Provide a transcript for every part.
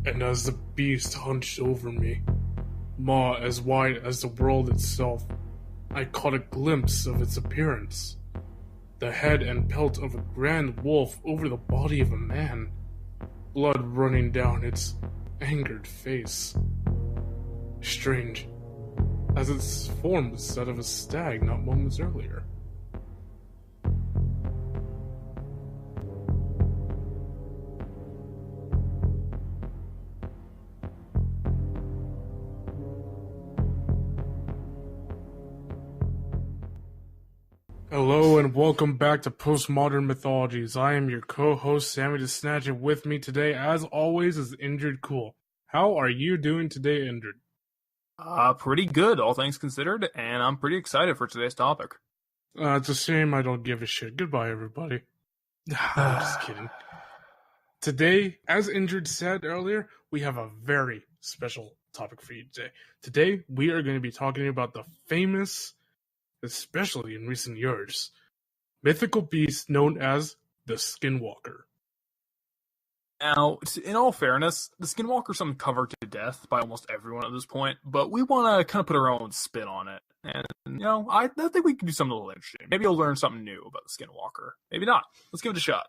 And as the beast hunched over me, maw as wide as the world itself, I caught a glimpse of its appearance. The head and pelt of a grand wolf over the body of a man, blood running down its angered face. Strange, as its form was that of a stag not moments earlier. Hello and welcome back to Postmodern Mythologies. I am your co-host Sammy the Snatch, and with me today, as always, is Indrid Cool. How are you doing today, Indrid? Pretty good, all things considered, and I'm pretty excited for today's topic. It's a shame I don't give a shit. Goodbye, everybody. I'm just kidding. Today, as Indrid said earlier, we have a very special topic for you today. Today, we are going to be talking about the famous, especially in recent years, mythical beast known as the Skinwalker. Now, in all fairness, the Skinwalker's uncovered to death by almost everyone at this point, but we want to kind of put our own spin on it. And, I think we can do something a little interesting. Maybe you'll learn something new about the Skinwalker. Maybe not. Let's give it a shot.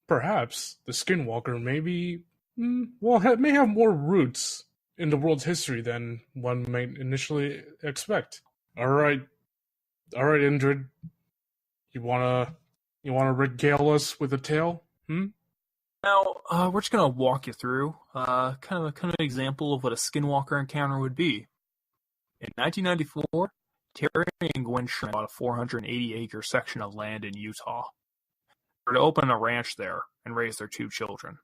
Perhaps the Skinwalker may have more roots in the world's history than one might initially expect. All right, Indrid, you wanna regale us with a tale? Now, we're just gonna walk you through kind of an example of what a Skinwalker encounter would be. In 1994, Terry and Gwen bought a 480-acre section of land in Utah. They were to open a ranch there and raise their 2 children.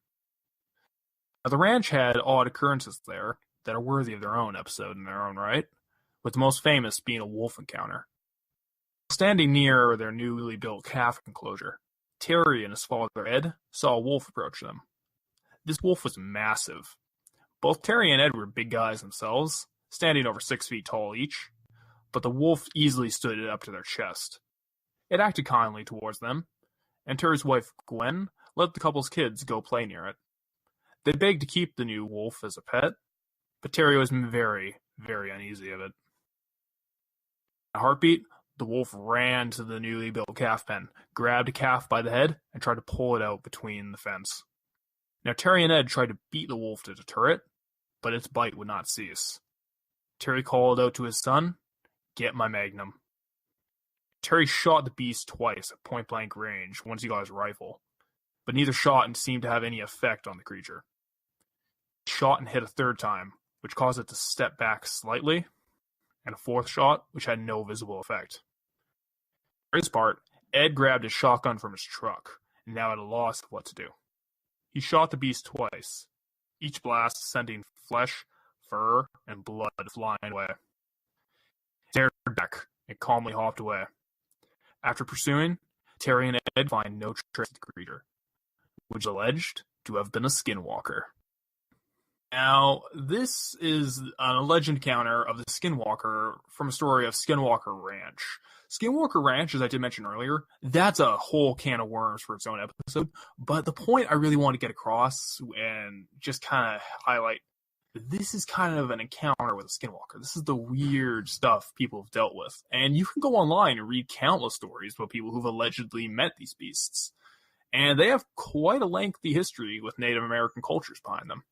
Now, the ranch had odd occurrences there that are worthy of their own episode in their own right, with the most famous being a wolf encounter. Standing near their newly built calf enclosure, Terry and his father Ed saw a wolf approach them. This wolf was massive. Both Terry and Ed were big guys themselves, standing over 6 feet tall each, but the wolf easily stood up to their chest. It acted kindly towards them, and Terry's wife Gwen let the couple's kids go play near it. They begged to keep the new wolf as a pet, but Terry was very, very uneasy of it. A heartbeat, the wolf ran to the newly built calf pen, grabbed a calf by the head, and tried to pull it out between the fence. Now Terry and Ed tried to beat the wolf to deter it, but its bite would not cease. Terry called out to his son, "Get my magnum." Terry shot the beast twice at point-blank range once he got his rifle, but neither shot seemed to have any effect on the creature. He shot and hit a third time, which caused it to step back slightly, and a fourth shot, which had no visible effect. For his part, Ed grabbed his shotgun from his truck, and now at a loss of what to do. He shot the beast twice, each blast sending flesh, fur, and blood flying away. He stared back and calmly hopped away. After pursuing, Terry and Ed find no trace of the creature, which is alleged to have been a skinwalker. Now, this is an alleged encounter of the Skinwalker from a story of Skinwalker Ranch. Skinwalker Ranch, as I did mention earlier, that's a whole can of worms for its own episode, but the point I really want to get across and just kind of highlight, this is kind of an encounter with a Skinwalker. This is the weird stuff people have dealt with, and you can go online and read countless stories about people who've allegedly met these beasts, and they have quite a lengthy history with Native American cultures behind them.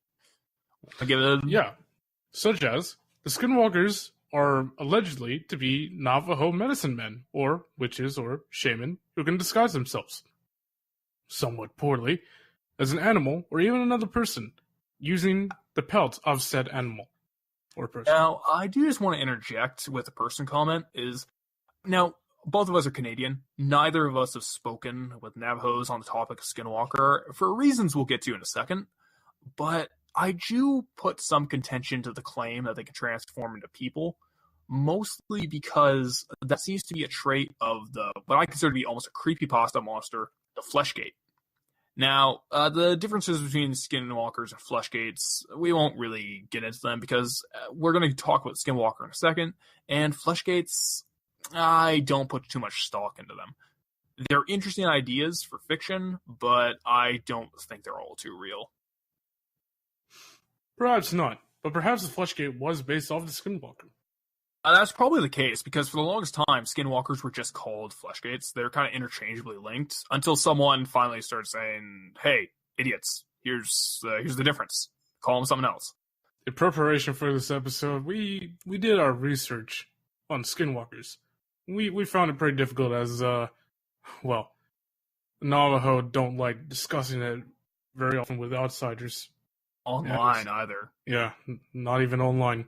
Yeah, such as the Skinwalkers are allegedly to be Navajo medicine men, or witches, or shaman who can disguise themselves, somewhat poorly, as an animal or even another person, using the pelt of said animal or person. Now, I do just want to interject with a person comment now, both of us are Canadian. Neither of us have spoken with Navajos on the topic of Skinwalker, for reasons we'll get to in a second, but I do put some contention to the claim that they can transform into people, mostly because that seems to be a trait of what I consider to be almost a creepypasta monster, the Fleshgate. Now, the differences between Skinwalkers and Fleshgates, we won't really get into them because we're going to talk about Skinwalker in a second, and Fleshgates, I don't put too much stock into them. They're interesting ideas for fiction, but I don't think they're all too real. Perhaps not, but perhaps the Fleshgate was based off the Skinwalker. That's probably the case, because for the longest time, Skinwalkers were just called Fleshgates. They're kind of interchangeably linked, until someone finally started saying, hey, idiots, here's the difference. Call them something else. In preparation for this episode, we did our research on Skinwalkers. We found it pretty difficult as, Navajo don't like discussing it very often with outsiders. Online, either. Yeah, not even online.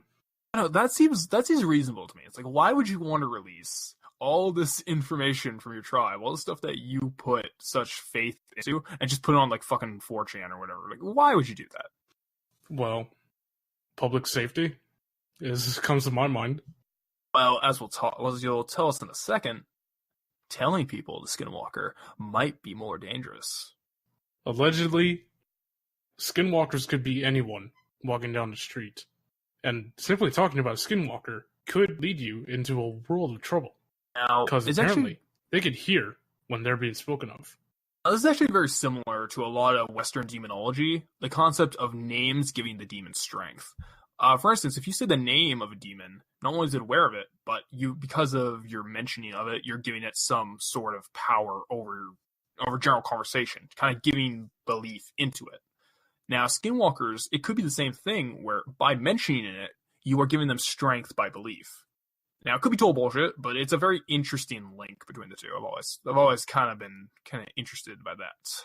No, that seems reasonable to me. It's like, why would you want to release all this information from your tribe, all the stuff that you put such faith into, and just put it on like fucking 4chan or whatever? Like, why would you do that? Well, public safety comes to my mind. Well, as you'll tell us in a second, telling people the Skinwalker might be more dangerous. Allegedly, Skinwalkers could be anyone walking down the street. And simply talking about a Skinwalker could lead you into a world of trouble. Now, because apparently they could hear when they're being spoken of. This is actually very similar to a lot of Western demonology, the concept of names giving the demon strength. For instance, if you say the name of a demon, not only is it aware of it, but because of your mentioning of it, you're giving it some sort of power over general conversation, kind of giving belief into it. Now, Skinwalkers, it could be the same thing, where by mentioning it, you are giving them strength by belief. Now, it could be total bullshit, but it's a very interesting link between the two. I've always kind of been interested by that.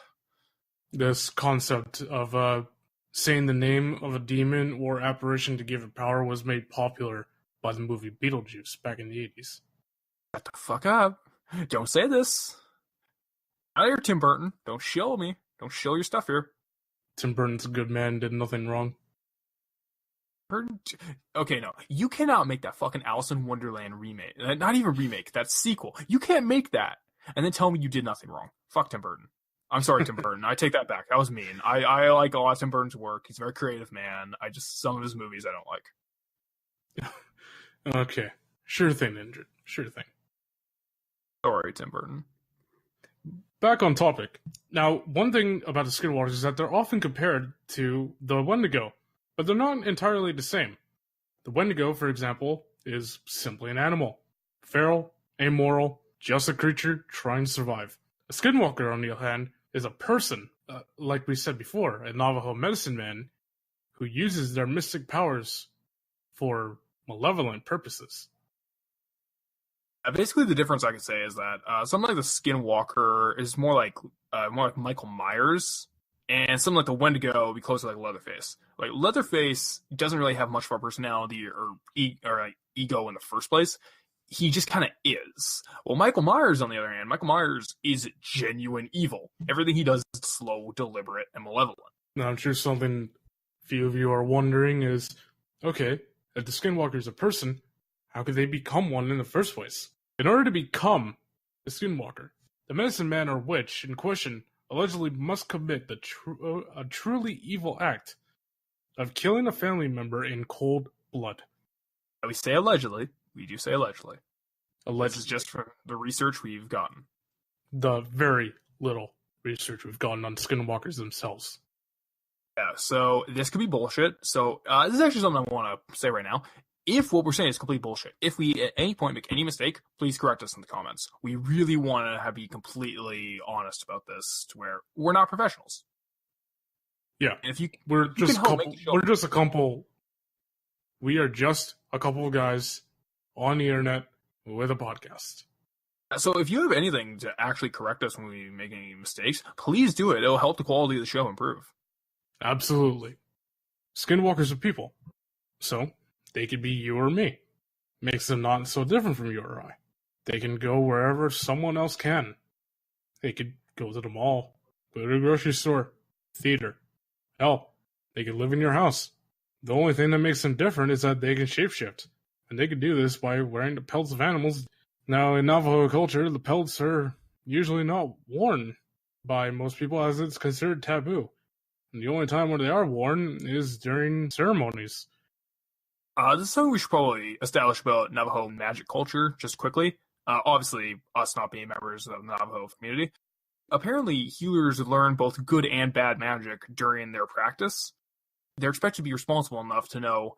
This concept of saying the name of a demon or apparition to give it power was made popular by the movie Beetlejuice back in the 80s. Shut the fuck up. Don't say this. Out here, Tim Burton. Don't shill me. Don't shill your stuff here. Tim Burton's a good man, did nothing wrong. Okay, no. You cannot make that fucking Alice in Wonderland remake. Not even remake, that sequel. You can't make that and then tell me you did nothing wrong. Fuck Tim Burton. I'm sorry, Tim Burton. I take that back. That was mean. I like a lot of Tim Burton's work. He's a very creative man. Some of his movies I don't like. Okay. Sure thing, Indrid. Sure thing. Sorry, Tim Burton. Back on topic. Now, one thing about the Skinwalkers is that they're often compared to the Wendigo, but they're not entirely the same. The Wendigo, for example, is simply an animal. Feral, amoral, just a creature trying to survive. A Skinwalker, on the other hand, is a person, like we said before, a Navajo medicine man, who uses their mystic powers for malevolent purposes. Basically, the difference I could say is that something like the Skinwalker is more like Michael Myers, and something like the Wendigo would be closer to like Leatherface. Like Leatherface doesn't really have much of a personality or ego in the first place. He just kind of is. Well, Michael Myers, on the other hand, Michael Myers is genuine evil. Everything he does is slow, deliberate, and malevolent. Now, I'm sure something few of you are wondering is, okay, if the Skinwalker is a person, how could they become one in the first place? In order to become a Skinwalker, the medicine man or witch in question allegedly must commit a truly evil act of killing a family member in cold blood. We say allegedly. We do say allegedly. Allegedly. This is just from the research we've gotten. The very little research we've gotten on Skinwalkers themselves. Yeah, so this could be bullshit. So this is actually something I want to say right now. If what we're saying is complete bullshit, if we at any point make any mistake, please correct us in the comments. We really want to be completely honest about this, to where we're not professionals. Yeah, and if you, we're just a couple. We are just a couple of guys on the internet with a podcast. So if you have anything to actually correct us when we make any mistakes, please do it. It'll help the quality of the show improve. Absolutely. Skinwalkers are people, so they could be you or me. Makes them not so different from you or I. They can go wherever someone else can. They could go to the mall, go to the grocery store, theater. Hell, they could live in your house. The only thing that makes them different is that they can shapeshift. And they can do this by wearing the pelts of animals. Now, in Navajo culture, the pelts are usually not worn by most people, as it's considered taboo. And the only time when they are worn is during ceremonies. This is something we should probably establish about Navajo magic culture, just quickly. Obviously, us not being members of the Navajo community. Apparently, healers learn both good and bad magic during their practice. they're expected to be responsible enough to know,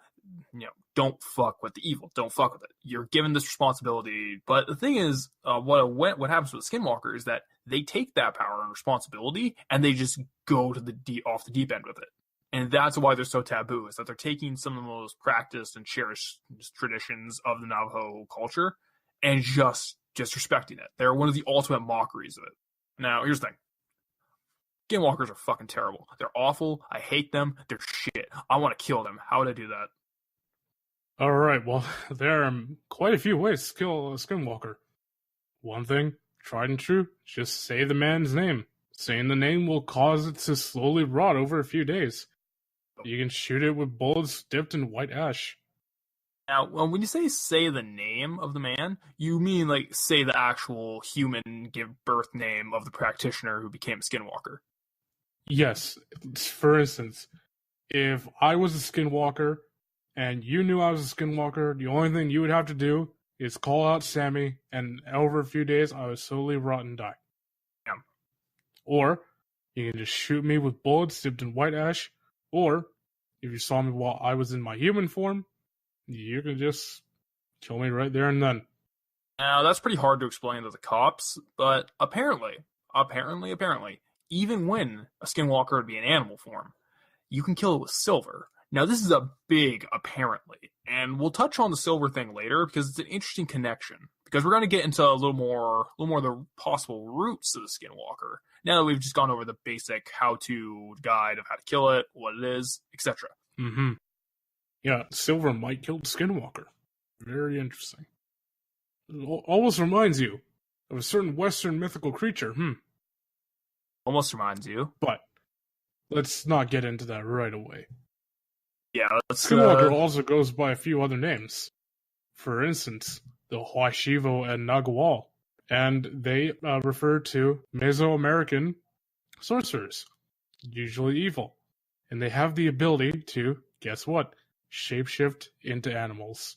don't fuck with the evil. Don't fuck with it. You're given this responsibility. But the thing is, what happens with Skinwalker is that they take that power and responsibility and they just go to off the deep end with it. And that's why they're so taboo, is that they're taking some of the most practiced and cherished traditions of the Navajo culture and just disrespecting it. They're one of the ultimate mockeries of it. Now, here's the thing. Skinwalkers are fucking terrible. They're awful. I hate them. They're shit. I want to kill them. How would I do that? Alright, well, there are quite a few ways to kill a Skinwalker. One thing, tried and true, just say the man's name. Saying the name will cause it to slowly rot over a few days. You can shoot it with bullets dipped in white ash. Now, when you say the name of the man, you mean like say the actual human give birth name of the practitioner who became a Skinwalker. Yes. For instance, if I was a Skinwalker and you knew I was a Skinwalker, the only thing you would have to do is call out Sammy, and over a few days I would slowly rot and die. Yeah. Or you can just shoot me with bullets dipped in white ash, or if you saw me while I was in my human form, you can just kill me right there and then. Now, that's pretty hard to explain to the cops, but apparently, even when a Skinwalker would be in animal form, you can kill it with silver. Now, this is a big apparently, and we'll touch on the silver thing later because it's an interesting connection. Because we're going to get into a little more of the possible roots of the Skinwalker. Now that we've just gone over the basic how-to guide of how to kill it, what it is, etc. Mm-hmm. Yeah, silver might kill the Skinwalker. Very interesting. It almost reminds you of a certain Western mythical creature. Almost reminds you. But let's not get into that right away. Yeah, let's... Skinwalker also goes by a few other names. For instance, the Huashivo and Nagual. And they refer to Mesoamerican sorcerers, usually evil. And they have the ability to, guess what, shapeshift into animals.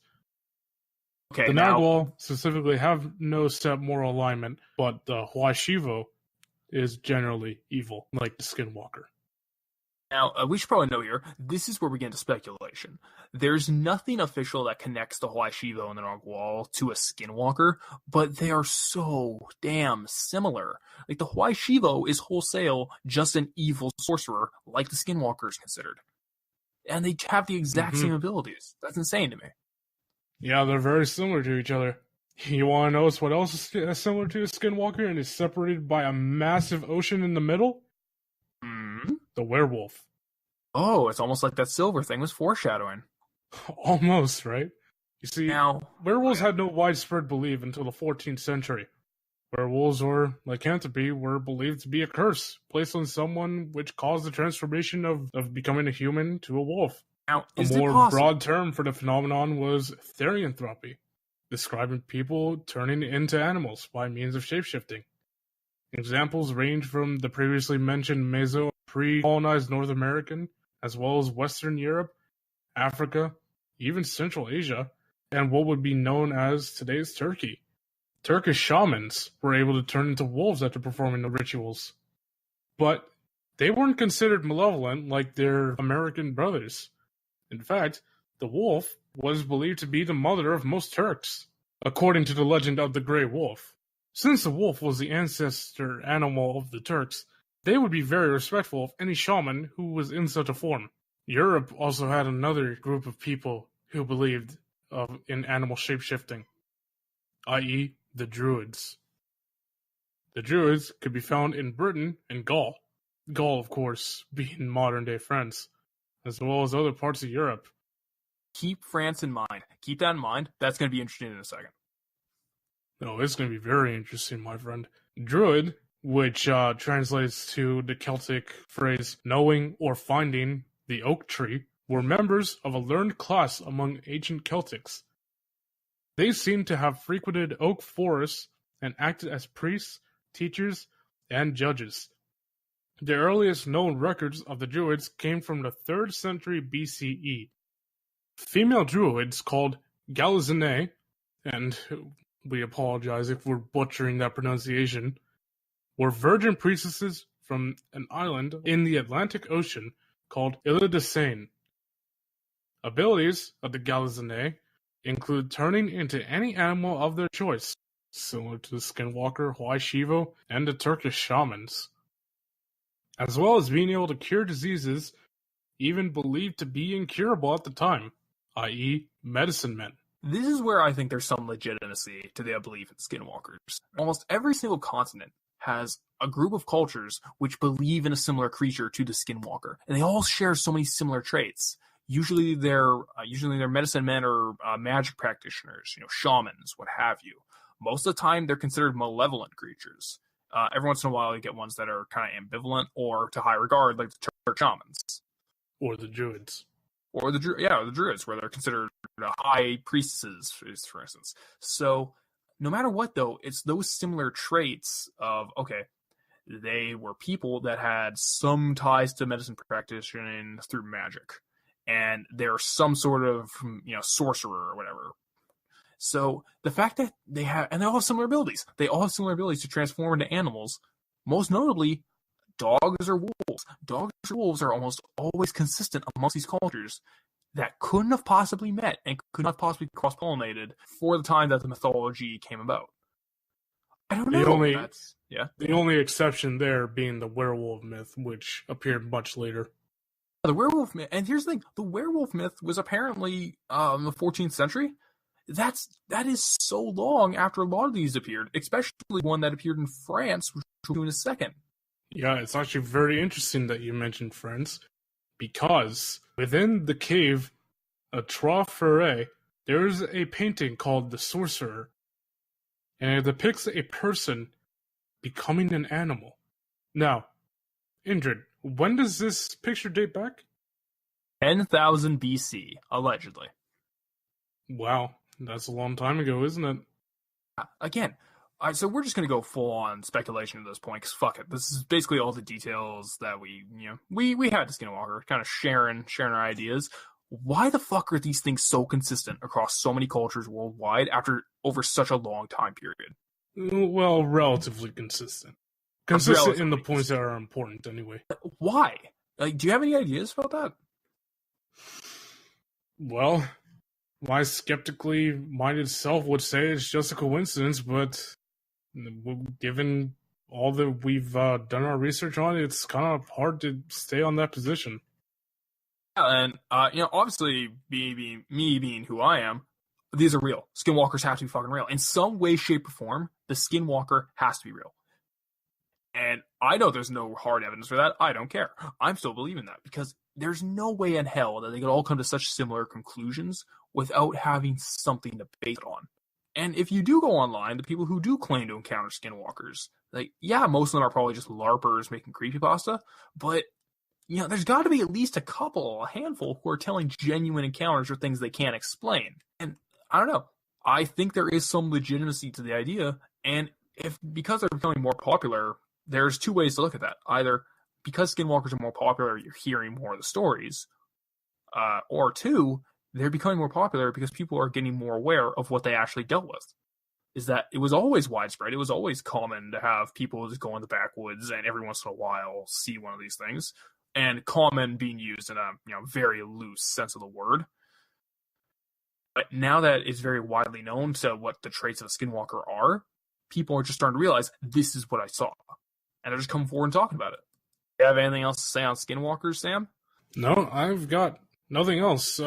Okay, the now... Nagual specifically have no set moral alignment, but the Huashivo is generally evil, like the Skinwalker. Now, we should probably know here, this is where we get into speculation. There's nothing official that connects the Huashivo and the Nagual to a Skinwalker, but they are so damn similar. Like, the Huashivo is wholesale just an evil sorcerer, like the Skinwalker is considered. And they have the exact same abilities. That's insane to me. Yeah, they're very similar to each other. You want to know what else is similar to a Skinwalker and is separated by a massive ocean in the middle? The werewolf. Oh, it's almost like that silver thing was foreshadowing. Almost, right? You see, werewolves had no widespread belief until the 14th century. Werewolves or lycanthropy were believed to be a curse placed on someone which caused the transformation of becoming a human to a wolf. Now, a more broad term for the phenomenon was therianthropy, describing people turning into animals by means of shapeshifting. Examples range from the previously mentioned Meso pre-colonized North American, as well as Western Europe, Africa, even Central Asia, and what would be known as today's Turkey. Turkish shamans were able to turn into wolves after performing the rituals. But they weren't considered malevolent like their American brothers. In fact, the wolf was believed to be the mother of most Turks, according to the legend of the Grey Wolf. Since the wolf was the ancestor animal of the Turks, they would be very respectful of any shaman who was in such a form. Europe also had another group of people who believed in animal shapeshifting, i.e. the Druids. The Druids could be found in Britain and Gaul. Gaul, of course, being modern-day France, as well as other parts of Europe. Keep France in mind. Keep that in mind. That's going to be interesting in a second. No, it's going to be very interesting, my friend. Druid, which translates to the Celtic phrase knowing or finding the oak tree, were members of a learned class among ancient Celtics. They seem to have frequented oak forests and acted as priests, teachers, and judges. The earliest known records of the Druids came from the 3rd century BCE. Female Druids called Galizinae, and we apologize if we're butchering that pronunciation, were virgin priestesses from an island in the Atlantic Ocean called Illidesane. Abilities of the Galizane include turning into any animal of their choice, similar to the Skinwalker, Hawaii Shivo, and the Turkish shamans, as well as being able to cure diseases even believed to be incurable at the time, i.e. medicine men. This is where I think there's some legitimacy to the belief in skinwalkers. Almost every single continent has a group of cultures which believe in a similar creature to the skinwalker, and they all share so many similar traits. Usually they're medicine men or magic practitioners, shamans, what have you. Most of the time they're considered malevolent creatures. Every once in a while you get ones that are kind of ambivalent or to high regard, like the Turk shamans. Or the druids. Or the druids, where they're considered high priestesses, for instance. So no matter what, though, it's those similar traits of, okay, they were people that had some ties to medicine practitioning through magic. And they're some sort of, sorcerer or whatever. So the fact that they all have similar abilities. They all have similar abilities to transform into animals. Most notably, dogs or wolves. Dogs or wolves are almost always consistent amongst these cultures that couldn't have possibly met and could not possibly cross-pollinated for the time that the mythology came about. I don't know. The only exception there being the werewolf myth, which appeared much later. The werewolf myth, and here's the thing, the werewolf myth was apparently in the 14th century. That is so long after a lot of these appeared, especially one that appeared in France, which we'll do in a second. Yeah, it's actually very interesting that you mentioned France, because within the cave of Trois Frères, there's a painting called The Sorcerer, and it depicts a person becoming an animal. Now, Indrid, when does this picture date back? 10,000 BC, allegedly. Wow, that's a long time ago, isn't it? Again, so we're just going to go full-on speculation at this point, because fuck it. This is basically all the details that we had to Skinwalker, kind of sharing our ideas. Why the fuck are these things so consistent across so many cultures worldwide over such a long time period? Well, relatively consistent. Consistent in the points that are important, anyway. Why? Do you have any ideas about that? Well, my skeptically minded self would say it's just a coincidence, but given all that we've done our research on, it's kind of hard to stay on that position. Yeah, and obviously, me being who I am, these are real. Skinwalkers have to be fucking real. In some way, shape, or form, the Skinwalker has to be real. And I know there's no hard evidence for that. I don't care. I'm still believing that because there's no way in hell that they could all come to such similar conclusions without having something to base it on. And if you do go online, the people who do claim to encounter skinwalkers, most of them are probably just LARPers making creepypasta, but there's got to be at least a handful who are telling genuine encounters or things they can't explain. And I don't know. I think there is some legitimacy to the idea, and because they're becoming more popular, there's two ways to look at that. Either because skinwalkers are more popular, you're hearing more of the stories, or two, they're becoming more popular because people are getting more aware of what they actually dealt with. Is that it was always widespread. It was always common to have people just go in the backwoods and every once in a while see one of these things. And common being used in a very loose sense of the word. But now that it's very widely known to what the traits of a skinwalker are, people are just starting to realize this is what I saw. And they're just coming forward and talking about it. Do you have anything else to say on skinwalkers, Sam? No, I've got nothing else.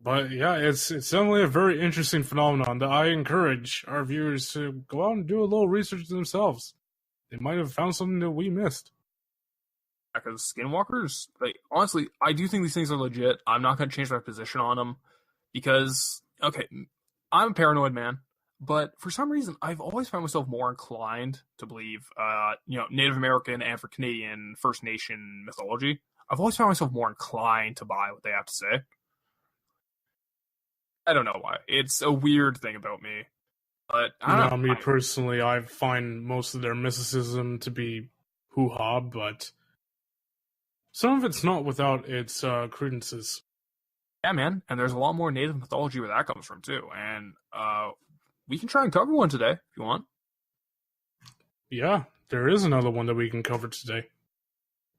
But yeah, it's definitely a very interesting phenomenon that I encourage our viewers to go out and do a little research themselves. They might have found something that we missed. Because skinwalkers, honestly, I do think these things are legit. I'm not going to change my position on them because, okay, I'm a paranoid man, but for some reason, I've always found myself more inclined to believe, Native American and for Canadian First Nation mythology. I've always found myself more inclined to buy what they have to say. I don't know why. It's a weird thing about me. But personally, I find most of their mysticism to be hoo-ha, but some of it's not without its credences. Yeah, man. And there's a lot more native mythology where that comes from, too. And we can try and cover one today, if you want. Yeah, there is another one that we can cover today.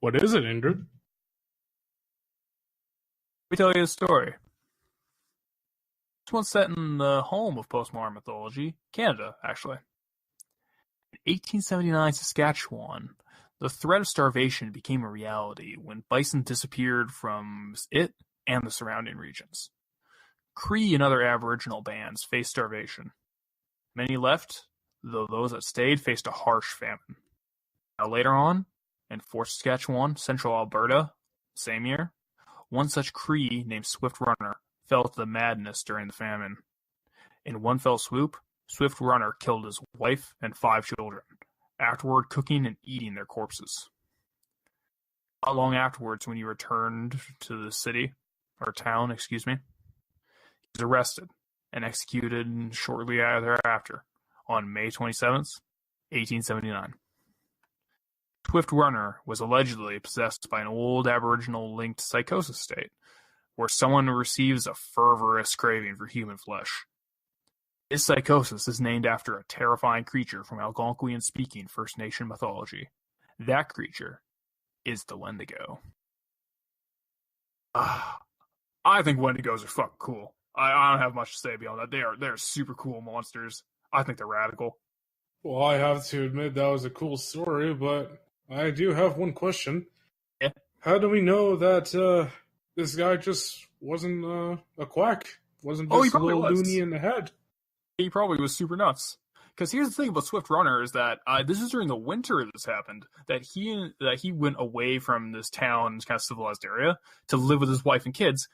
What is it, Indrid? me tell you a story. This one's set in the home of postmodern mythology, Canada, actually. In 1879 Saskatchewan, the threat of starvation became a reality when bison disappeared from it and the surrounding regions. Cree and other Aboriginal bands faced starvation. Many left, though those that stayed faced a harsh famine. Now later on, in Fort Saskatchewan, central Alberta, same year, one such Cree named Swift Runner fell to the madness during the famine. In one fell swoop, Swift Runner killed his wife and 5 children, afterward cooking and eating their corpses. Not long afterwards, when he returned to the city, or town, he was arrested and executed shortly thereafter on May 27th, 1879. Swift Runner was allegedly possessed by an old Aboriginal-linked psychosis state, where someone receives a fervorous craving for human flesh. This psychosis is named after a terrifying creature from Algonquian-speaking First Nation mythology. That creature is the Wendigo. I think Wendigos are fucking cool. I don't have much to say beyond that. They're super cool monsters. I think they're radical. Well, I have to admit that was a cool story, but I do have one question. Yeah. How do we know that this guy just wasn't a quack? Wasn't just a little loony in the head? He probably was super nuts. Because here's the thing about Swift Runner is that this is during the winter this happened. That he went away from this town, kind of civilized area, to live with his wife and kids.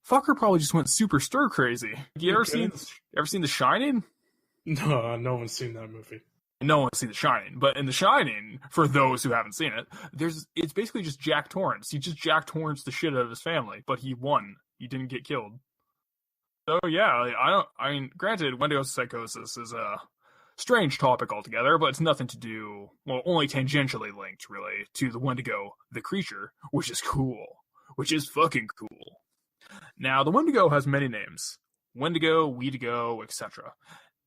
Fucker probably just went super stir crazy. You ever seen The Shining? No, no one's seen that movie. No one's seen The Shining, but in The Shining, for those who haven't seen it, it's basically just Jack Torrance. He just Jack Torrance the shit out of his family, but he won. He didn't get killed. So yeah, granted, Wendigo psychosis is a strange topic altogether, but it's nothing to do, well, only tangentially linked, really, to the Wendigo, the creature, which is cool. Which is fucking cool. Now, the Wendigo has many names. Wendigo, Weedigo, etc.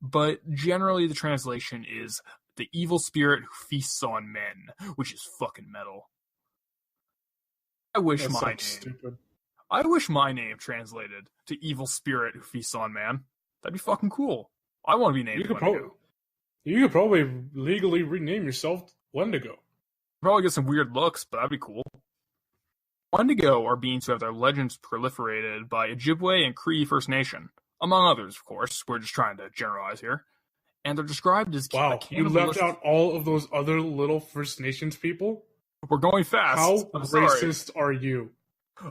But generally the translation is the evil spirit who feasts on men, which is fucking metal. I wish my name translated to evil spirit who feasts on man. That'd be fucking cool. I want to be named Wendigo. You could probably legally rename yourself Wendigo. Probably get some weird looks, but that'd be cool. Wendigo are beings who have their legends proliferated by Ojibwe and Cree First Nation, among others, of course. We're just trying to generalize here. And they're described as wow, you left out all of those other little First Nations people? We're going fast. How racist are you?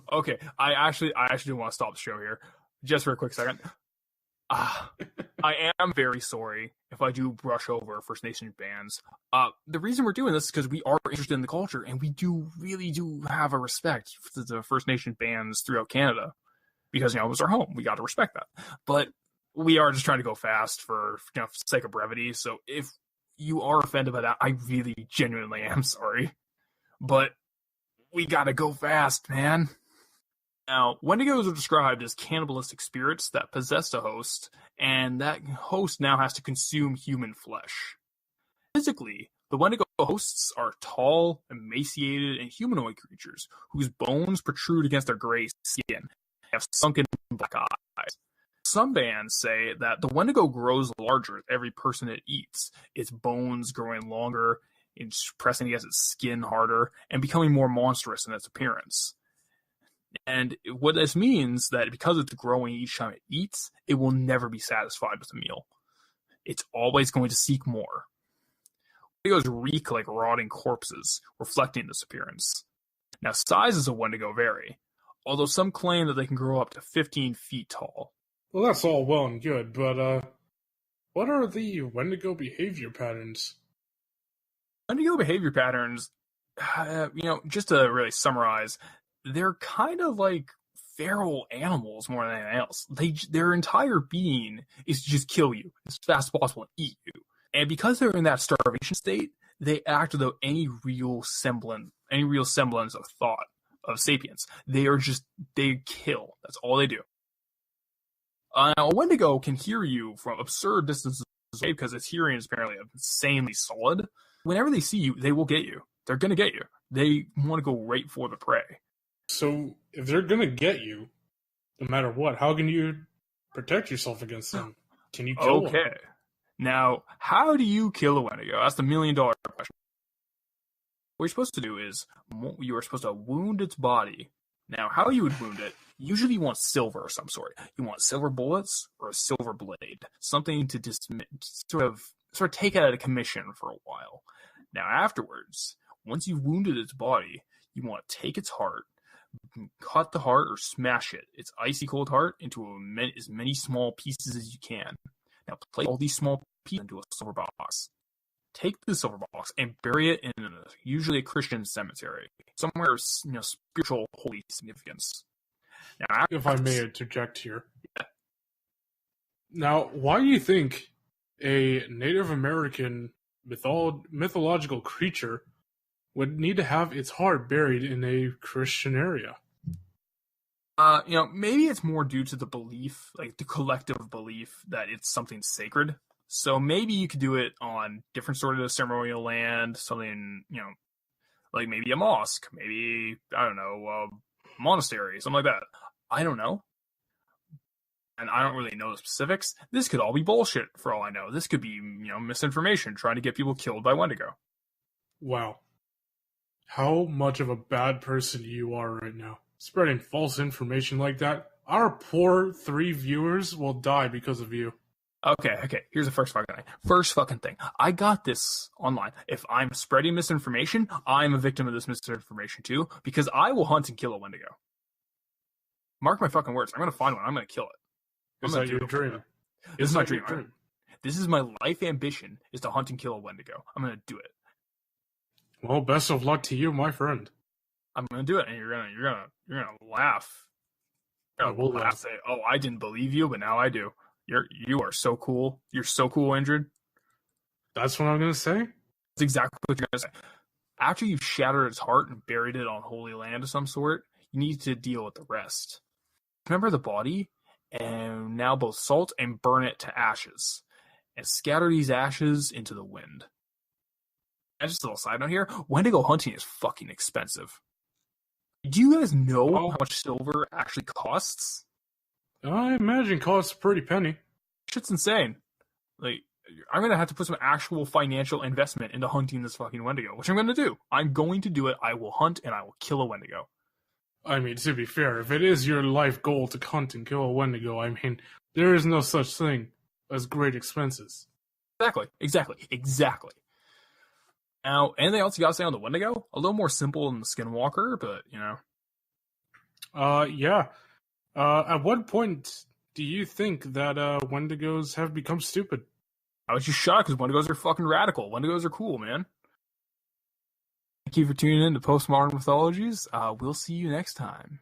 Okay, I actually do want to stop the show here, just for a quick second. I am very sorry if I do brush over First Nation bands. The reason we're doing this is because we are interested in the culture, and we really do have a respect for the First Nation bands throughout Canada. Because, it was our home. We got to respect that. But we are just trying to go fast for sake of brevity. So if you are offended by that, I really genuinely am sorry. But we got to go fast, man. Now, Wendigos are described as cannibalistic spirits that possess a host, and that host now has to consume human flesh. Physically, the Wendigo hosts are tall, emaciated, and humanoid creatures whose bones protrude against their gray skin, have sunken black eyes. Some bands say that the Wendigo grows larger with every person it eats, its bones growing longer, it's pressing against its skin harder, and becoming more monstrous in its appearance. And what this means that because it's growing each time it eats, it will never be satisfied with a meal. It's always going to seek more. Wendigos reek like rotting corpses, reflecting this appearance. Now, sizes of Wendigo vary, although some claim that they can grow up to 15 feet tall. Well, that's all well and good, but what are the Wendigo behavior patterns? Wendigo behavior patterns, just to really summarize, they're kind of like feral animals more than anything else. Their entire being is to just kill you as fast as possible and eat you. And because they're in that starvation state, they act without any real semblance of thought, of sapience. They kill. That's all they do. A Wendigo can hear you from absurd distances away because its hearing is apparently insanely solid. Whenever they see you, they will get you. They're going to get you. They want to go right for the prey. So, if they're going to get you, No matter what, how can you protect yourself against them? Can you kill them? Okay. Now, how do you kill a Wendigo? That's the $1,000,000 question. What you're supposed to do is you are supposed to wound its body. Now, how you would wound it, usually you want silver of some sort. You want silver bullets or a silver blade, something to just sort of take it out of commission for a while. Now, afterwards, once you've wounded its body, you want to take its heart, cut the heart or smash it, its icy cold heart, into as many small pieces as you can. Now, place all these small pieces into a silver box. Take the silver box and bury it in usually a Christian cemetery, somewhere of spiritual holy significance. Now, if I may interject here. Yeah. Now, why do you think a Native American mythological creature would need to have its heart buried in a Christian area? Maybe it's more due to the belief, like the collective belief that it's something sacred. So maybe you could do it on different sort of ceremonial land, something, like maybe a mosque, maybe, I don't know, a monastery, something like that. I don't know. And I don't really know the specifics. This could all be bullshit for all I know. This could be, misinformation, trying to get people killed by Wendigo. Wow. How much of a bad person you are right now. Spreading false information like that. Our poor 3 viewers will die because of you. Okay. Here's the first fucking thing. I got this online. If I'm spreading misinformation, I'm a victim of this misinformation too, because I will hunt and kill a Wendigo. Mark my fucking words. I'm going to find one. I'm going to kill it. Is that your dream? This is my dream. This is my life ambition, is to hunt and kill a Wendigo. I'm going to do it. Well, best of luck to you, my friend. I'm going to do it, and you're gonna laugh. I will laugh. Say, "Oh, I didn't believe you, but now I do." You are so cool. You're so cool, Indrid. That's what I'm going to say? That's exactly what you're going to say. After you've shattered its heart and buried it on holy land of some sort, you need to deal with the rest. Remember the body, and now both salt and burn it to ashes, and scatter these ashes into the wind. And just a little side note here, Wendigo hunting is fucking expensive. Do you guys know how much silver actually costs? I imagine it costs a pretty penny. Shit's insane. Like, I'm going to have to put some actual financial investment into hunting this fucking Wendigo, which I'm going to do. I'm going to do it. I will hunt and I will kill a Wendigo. I mean, to be fair, if it is your life goal to hunt and kill a Wendigo, I mean, there is no such thing as great expenses. Exactly. Now, anything else you got to say on the Wendigo? A little more simple than the Skinwalker, but, Yeah. At what point do you think that Wendigos have become stupid? I was just shocked because Wendigos are fucking radical. Wendigos are cool, man. Thank you for tuning in to Postmodern Mythologies. We'll see you next time.